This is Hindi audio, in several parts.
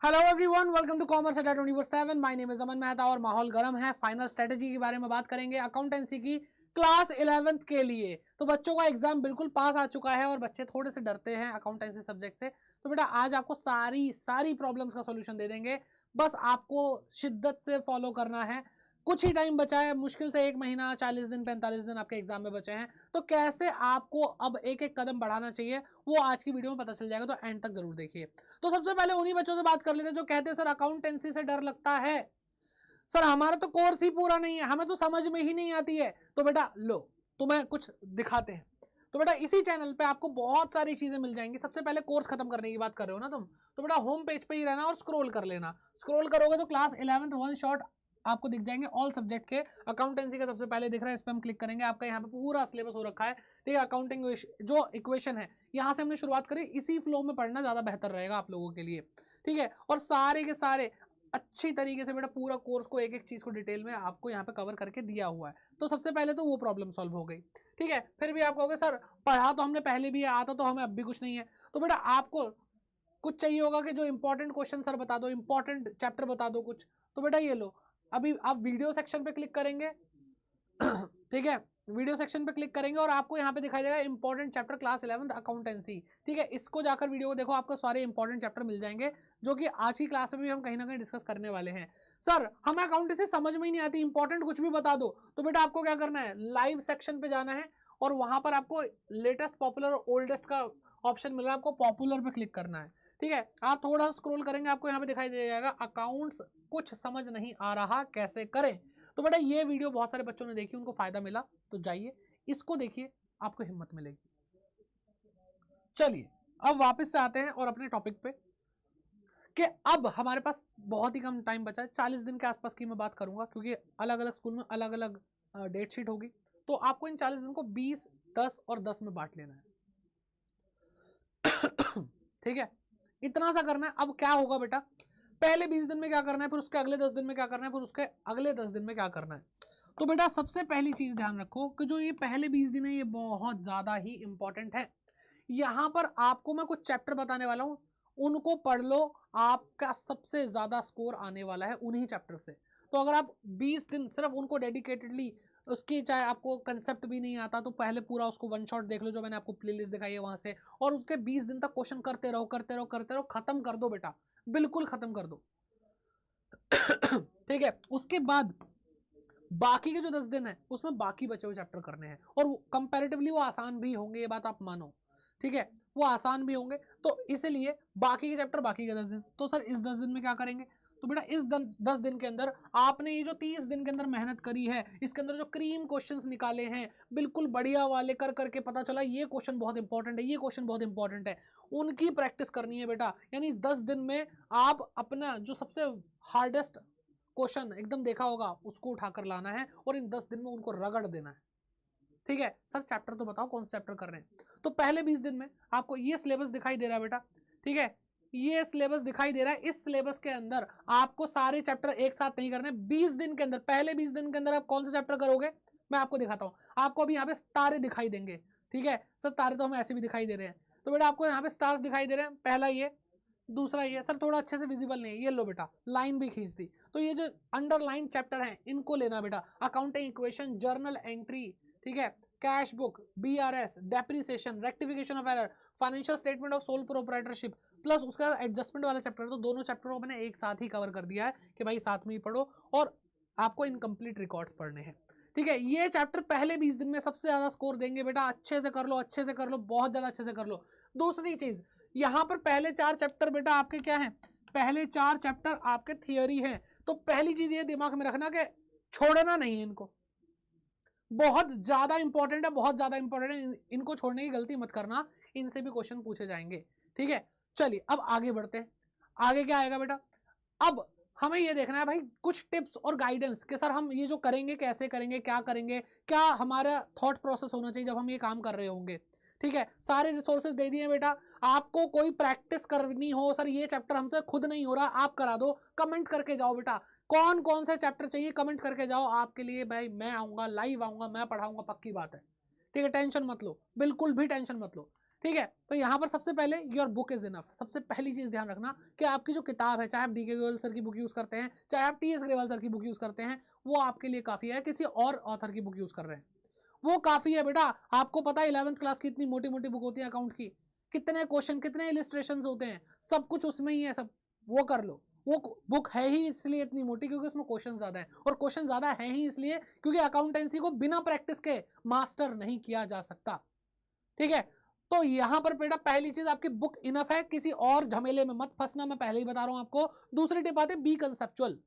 Hello everyone, welcome to commerce Adda 24/7। My name is Aman Mehta और माहौल गर्म है। फाइनल स्ट्रेटेजी के बारे में बात करेंगे अकाउंटेंसी की क्लास 11th के लिए। तो बच्चों का एग्जाम बिल्कुल पास आ चुका है और बच्चे थोड़े से डरते हैं अकाउंटेंसी सब्जेक्ट से। तो बेटा आज आपको सारी प्रॉब्लम्स का सॉल्यूशन दे देंगे। बस आपको शिद्दत से फॉलो करना है। कुछ ही टाइम बचा है, मुश्किल से 1 महीना, 40 दिन, 45 दिन आपके एग्जाम में बचे हैं। तो कैसे आपको अब एक एक कदम बढ़ाना चाहिए वो आज की वीडियो में पता चल जाएगा, तो एंड तक जरूर देखिए। तो सबसे पहले उन्हीं बच्चों से बात कर लेते हैं जो कहते हैं सर अकाउंटेंसी से डर लगता है, सर हमारा तो कोर्स ही पूरा नहीं है, हमें तो समझ में ही नहीं आती है। तो बेटा लो, तुम्हें कुछ दिखाते हैं। तो बेटा इसी चैनल पे आपको बहुत सारी चीजें मिल जाएंगी। सबसे पहले कोर्स खत्म करने की बात कर रहे हो ना तुम, तो बेटा होम पेज पे ही रहना और स्क्रॉल कर लेना। स्क्रॉल करोगे तो क्लास 11th वन शॉट आपको दिख जाएंगे, ऑल सब्जेक्ट के। अकाउंटेंसी का सबसे पहले दिख रहा है, इस पर हम क्लिक करेंगे। आपका यहाँ पे पूरा सिलेबस हो रखा है, ठीक है। अकाउंटिंग जो इक्वेशन है यहाँ से हमने शुरुआत करी, इसी फ्लो में पढ़ना ज्यादा बेहतर रहेगा आप लोगों के लिए, ठीक है। और सारे के सारे अच्छी तरीके से बेटा पूरा कोर्स को एक एक चीज को डिटेल में आपको यहाँ पे कवर करके दिया हुआ है। तो सबसे पहले तो वो प्रॉब्लम सॉल्व हो गई, ठीक है। फिर भी आप कहोगे सर पढ़ा तो हमने पहले भी है, आता तो हमें अब भी कुछ नहीं है। तो बेटा आपको कुछ चाहिए होगा कि जो इंपॉर्टेंट क्वेश्चन सर बता दो, इंपॉर्टेंट चैप्टर बता दो कुछ। तो बेटा ये लो, अभी आप वीडियो सेक्शन पे क्लिक करेंगे ठीक है, वीडियो सेक्शन पे क्लिक करेंगे और आपको यहाँ पे दिखाई देगा important chapter class 11th accountancy, ठीक है। इसको जाकर वीडियो को देखो, आपको सारे इंपॉर्टेंट चैप्टर मिल जाएंगे जो कि आज की क्लास में भी हम कहीं ना कहीं डिस्कस करने वाले हैं। सर हमें अकाउंटेंसी समझ में ही नहीं आती, इंपॉर्टेंट कुछ भी बता दो। तो बेटा आपको क्या करना है, लाइव सेक्शन पे जाना है और वहां पर आपको लेटेस्ट, पॉपुलर और ओल्डेस्ट का ऑप्शन मिल रहा है, आपको पॉपुलर पे क्लिक करना है, ठीक है। आप थोड़ा स्क्रॉल करेंगे, आपको यहाँ पे दिखाई दे जाएगा अकाउंट्स कुछ समझ नहीं आ रहा कैसे करें। तो बेटा ये वीडियो बहुत सारे बच्चों ने देखी, उनको फायदा मिला, तो जाइए इसको देखिए, आपको हिम्मत मिलेगी। चलिए अब वापस से आते हैं और अपने टॉपिक पे कि अब हमारे पास बहुत ही कम टाइम बचा है। 40 दिन के आसपास की मैं बात करूंगा, क्योंकि अलग अलग स्कूल में अलग अलग डेट शीट होगी। तो आपको इन 40 दिन को 20, 10 और 10 में बांट लेना है ठीक है, इतना सा करना है। अब क्या होगा बेटा, पहले 20 दिन में क्या करना है, फिर उसके अगले 10 दिन में क्या करना है, फिर उसके अगले 10 दिन में क्या करना है। तो बेटा सबसे पहली चीज ध्यान रखो कि जो ये पहले 20 दिन है ये बहुत ज्यादा ही इंपॉर्टेंट है। यहां पर आपको मैं कुछ चैप्टर बताने वाला हूं, उनको पढ़ लो, आपका सबसे ज्यादा स्कोर आने वाला है उन्हीं चैप्टर से। तो अगर आप 20 दिन सिर्फ उनको डेडिकेटेडली, उसकी चाहे आपको कंसेप्ट भी नहीं आता तो पहले पूरा उसको वन शॉट देख लो, जो मैंने आपको प्लेलिस्ट दिखाई है वहां से, और उसके 20 दिन तक क्वेश्चन करते रहो करते रहो करते रहो, खत्म कर दो बेटा, बिल्कुल खत्म कर दो ठीक है। उसके बाद बाकी के जो 10 दिन है उसमें बाकी बचे हुए चैप्टर करने हैं, और कंपैरेटिवली वो आसान भी होंगे, ये बात आप मानो, ठीक है। वो आसान भी होंगे, तो इसलिए बाकी के चैप्टर बाकी के 10 दिन। तो सर इस 10 दिन में क्या करेंगे, तो बेटा इस 10 दिन के अंदर आपने ये जो 30 दिन के अंदर मेहनत करी है, इसके अंदर जो क्रीम क्वेश्चंस निकाले हैं बिल्कुल बढ़िया वाले, कर करके पता चला ये क्वेश्चन बहुत इंपॉर्टेंट है, ये क्वेश्चन बहुत इंपॉर्टेंट है, उनकी प्रैक्टिस करनी है बेटा। यानी 10 दिन में आप अपना जो सबसे हार्डेस्ट क्वेश्चन एकदम देखा होगा उसको उठाकर लाना है और इन 10 दिन में उनको रगड़ देना है, ठीक है। सर चैप्टर तो बताओ कौन सा चैप्टर कर रहे हैं। तो पहले 20 दिन में आपको ये सिलेबस दिखाई दे रहा है बेटा, ठीक है, ये सिलेबस दिखाई दे रहा है। इस सिलेबस के अंदर आपको सारे चैप्टर एक साथ नहीं करने। 20 दिन के अंदर, पहले 20 दिन के अंदर आप कौन सा चैप्टर करोगे मैं आपको दिखाता हूं। आपको अभी यहाँ पे तारे दिखाई देंगे, ठीक है। सर तारे तो हमें ऐसे भी दिखाई दे रहे हैं, तो बेटा आपको यहाँ पे स्टार्स दिखाई दे रहे हैं। पहला ये, दूसरा ये, सर थोड़ा अच्छे से विजिबल नहीं है, ये लो बेटा लाइन भी खींच दी। तो ये जो अंडरलाइन चैप्टर है इनको लेना बेटा, अकाउंटिंग इक्वेशन, जर्नल एंट्री, ठीक है, cash book, BRS, depreciation, rectification of error, financial statement of sole proprietorship, plus उसका एडजस्टमेंट वाला चैप्टर। तो दोनों चैप्टरों को मैंने एक साथ ही कवर कर दिया है कि भाई साथ में ही पढ़ो, और आपको इनकम्प्लीट रिकॉर्ड्स पढ़ने हैं, ठीक है। ये चैप्टर पहले 20 दिन में सबसे ज्यादा स्कोर देंगे बेटा, अच्छे से कर लो, अच्छे से कर लो, बहुत ज्यादा अच्छे से कर लो। दूसरी चीज, यहां पर पहले 4 चैप्टर बेटा आपके क्या हैं, पहले 4 चैप्टर आपके थियोरी हैं। तो पहली चीज ये दिमाग में रखना कि छोड़ना नहीं है इनको, बहुत ज्यादा इंपॉर्टेंट है, बहुत ज्यादा इंपॉर्टेंट है, इनको छोड़ने की गलती मत करना, इनसे भी क्वेश्चन पूछे जाएंगे, ठीक है। चलिए अब आगे बढ़ते हैं, आगे क्या आएगा बेटा। अब हमें ये देखना है भाई कुछ टिप्स और गाइडेंस कि सर हम ये जो करेंगे कैसे करेंगे, क्या करेंगे, क्या हमारा थॉट प्रोसेस होना चाहिए जब हम ये काम कर रहे होंगे, ठीक है। सारे रिसोर्सेज दे दिए बेटा, आपको कोई प्रैक्टिस करनी हो, सर ये चैप्टर हमसे खुद नहीं हो रहा आप करा दो, कमेंट करके जाओ बेटा, कौन कौन से चैप्टर चाहिए कमेंट करके जाओ, आपके लिए भाई मैं आऊंगा, लाइव आऊंगा, मैं पढ़ाऊंगा, पक्की बात है, ठीक है। टेंशन मत लो, बिल्कुल भी टेंशन मत लो, ठीक है। तो यहाँ पर सबसे पहले योर बुक इज इनफ। सबसे पहली चीज ध्यान रखना कि आपकी जो किताब है, चाहे आप डी के ग्रेवाल सर की बुक यूज करते हैं, चाहे आप टी एस ग्रेवाल सर की बुक यूज करते हैं, वो आपके लिए काफी है। किसी और ऑथर की बुक यूज कर रहे हैं वो काफी है बेटा। आपको पता है 11th क्लास की इतनी मोटी मोटी बुक होती है अकाउंट की, कितने क्वेश्चन, कितने इलिस्ट्रेशन होते हैं, सब कुछ उसमें ही है, सब वो कर लो। वो बुक है ही इसलिए इतनी मोटी क्योंकि उसमें क्वेश्चन ज्यादा है, और क्वेश्चन ज्यादा है ही इसलिए क्योंकि अकाउंटेंसी को बिना प्रैक्टिस के मास्टर नहीं किया जा सकता। ठीक है। तो यहां पर बेटा पहली चीज आपकी बुक इनफ है, किसी और झमेले में मत फंसना, मैं पहले ही बता रहा हूं आपको। दूसरी टिप आती है बी कंसेप्चुअल।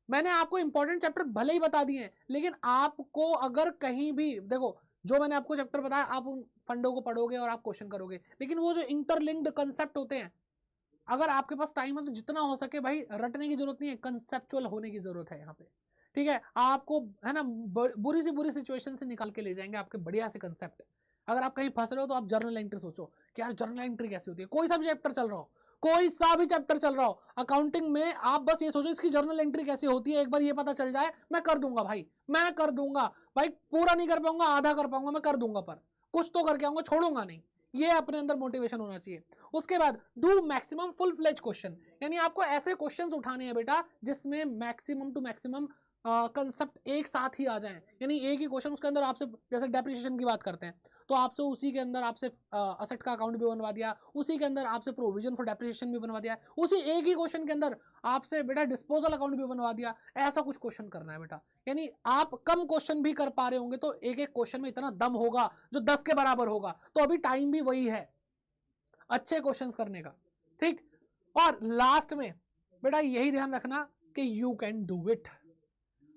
मैंने आपको इंपॉर्टेंट चैप्टर भले ही बता दिए, लेकिन आपको अगर कहीं भी देखो, जो मैंने आपको चैप्टर बताया आप उन फंडों को पढ़ोगे और आप क्वेश्चन करोगे, लेकिन वो जो इंटरलिंक्ड कंसेप्ट होते हैं, अगर आपके पास टाइम है तो जितना हो सके भाई रटने की जरूरत नहीं है, कंसेप्चुअल होने की जरूरत है यहाँ पे। ठीक है। आपको है ना बुरी से बुरी सिचुएशन से निकाल के ले जाएंगे आपके बढ़िया से कंसेप्ट। अगर आप कहीं फंस रहे हो तो आप जर्नल एंट्री सोचो कि यार जर्नल एंट्री कैसी होती है। कोई सा भी चैप्टर चल रहा हो, कोई सा भी चैप्टर चल रहा हो अकाउंटिंग में, आप बस ये सोचो इसकी जर्नल एंट्री कैसी होती है, एक बार ये पता चल जाए मैं कर दूंगा भाई, मैं कर दूंगा भाई। पूरा नहीं कर पाऊंगा, आधा कर पाऊंगा, मैं कर दूंगा, पर कुछ तो करके आऊंगा, छोड़ूंगा नहीं। ये अपने अंदर मोटिवेशन होना चाहिए। उसके बाद do maximum full fledge question, यानी आपको ऐसे क्वेश्चंस उठाने हैं बेटा जिसमें मैक्सिमम टू मैक्सिमम कंसेप्ट एक साथ ही आ जाएं। यानी एक ही क्वेश्चन, उसके अंदर आपसे जैसे डेप्रिसिएशन की बात करते हैं तो आपसे उसी के अंदर आपसे असेट का अकाउंट भी बनवा दिया, उसी के अंदर आपसे प्रोविजन फॉर डेप्रिसिएशन भी बनवा दिया, उसी एक ही क्वेश्चन के अंदर आपसे बेटा डिस्पोजल अकाउंट भी बनवा दिया। ऐसा कुछ क्वेश्चन करना है बेटा। यानी आप कम क्वेश्चन भी कर पा रहे होंगे तो एक एक क्वेश्चन में इतना दम होगा जो 10 के बराबर होगा, तो अभी टाइम भी वही है अच्छे क्वेश्चंस करने का। ठीक। और लास्ट में बेटा यही ध्यान रखना कि यू कैन डू इट,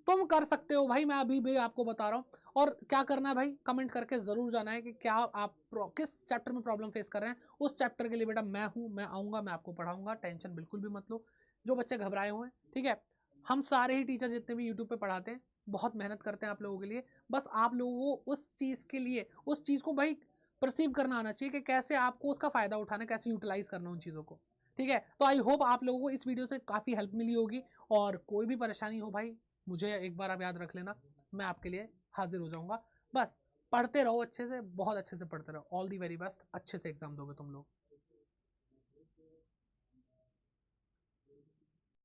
तुम कर सकते हो भाई। मैं अभी भी आपको बता रहा हूं। और क्या करना है भाई, कमेंट करके जरूर जाना है कि क्या आप किस चैप्टर में प्रॉब्लम फेस कर रहे हैं। उस चैप्टर के लिए बेटा मैं हूं, मैं आऊंगा, मैं आपको पढ़ाऊंगा, टेंशन बिल्कुल भी मत लो। जो बच्चे घबराए हुए हैं, ठीक है, हम सारे ही टीचर जितने भी यूट्यूब पे पढ़ाते हैं बहुत मेहनत करते हैं आप लोगों के लिए। बस आप लोगों को उस चीज़ के लिए, उस चीज़ को भाई परसीव करना आना चाहिए कि कैसे आपको उसका फ़ायदा उठाना है, कैसे यूटिलाइज करना उन चीज़ों को। ठीक है। तो आई होप आप लोगों को इस वीडियो से काफ़ी हेल्प मिली होगी, और कोई भी परेशानी हो भाई मुझे एक बार आप याद रख लेना, मैं आपके लिए हाजिर हो जाऊंगा। बस पढ़ते रहो अच्छे से, बहुत अच्छे से पढ़ते रहो। ऑल दी वेरी बेस्ट, अच्छे से एग्जाम दोगे तुम लोग।